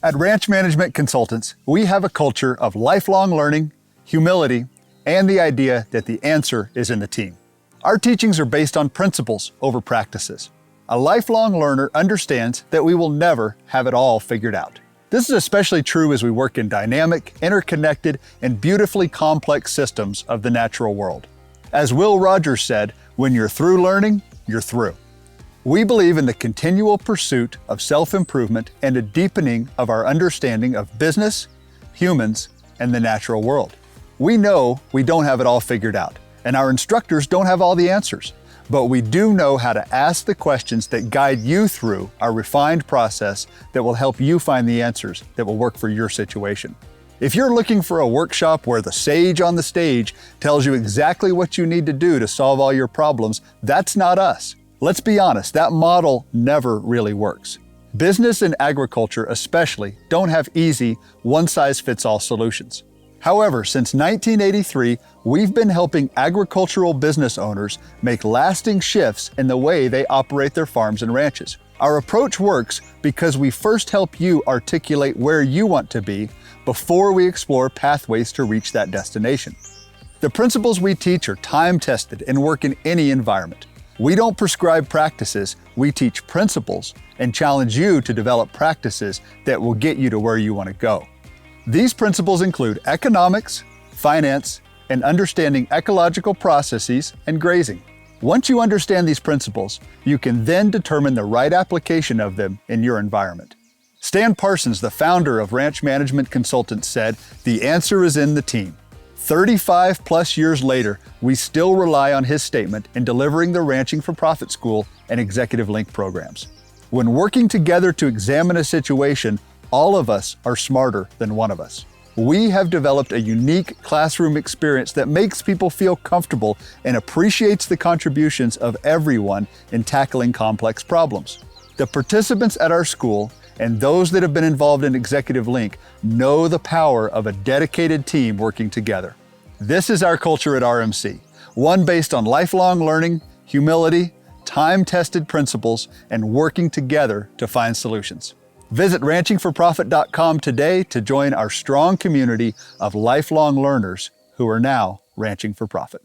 At Ranch Management Consultants, we have a culture of lifelong learning, humility, and the idea that the answer is in the team. Our teachings are based on principles over practices. A lifelong learner understands that we will never have it all figured out. This is especially true as we work in dynamic, interconnected, and beautifully complex systems of the natural world. As Will Rogers said, when you're through learning, you're through. We believe in the continual pursuit of self-improvement and a deepening of our understanding of business, humans, and the natural world. We know we don't have it all figured out, and our instructors don't have all the answers, but we do know how to ask the questions that guide you through our refined process that will help you find the answers that will work for your situation. If you're looking for a workshop where the sage on the stage tells you exactly what you need to do to solve all your problems, that's not us. Let's be honest, that model never really works. Business and agriculture especially don't have easy, one-size-fits-all solutions. However, since 1983, we've been helping agricultural business owners make lasting shifts in the way they operate their farms and ranches. Our approach works because we first help you articulate where you want to be before we explore pathways to reach that destination. The principles we teach are time-tested and work in any environment. We don't prescribe practices, we teach principles and challenge you to develop practices that will get you to where you want to go. These principles include economics, finance, and understanding ecological processes and grazing. Once you understand these principles, you can then determine the right application of them in your environment. Stan Parsons, the founder of Ranch Management Consultants, said, "The answer is in the team." 35 plus years later, we still rely on his statement in delivering the Ranching for Profit School and Executive Link programs. When working together to examine a situation, all of us are smarter than one of us. We have developed a unique classroom experience that makes people feel comfortable and appreciates the contributions of everyone in tackling complex problems. The participants at our school and those that have been involved in Executive Link know the power of a dedicated team working together. This is our culture at RMC, one based on lifelong learning, humility, time-tested principles, and working together to find solutions. Visit ranchingforprofit.com today to join our strong community of lifelong learners who are now ranching for profit.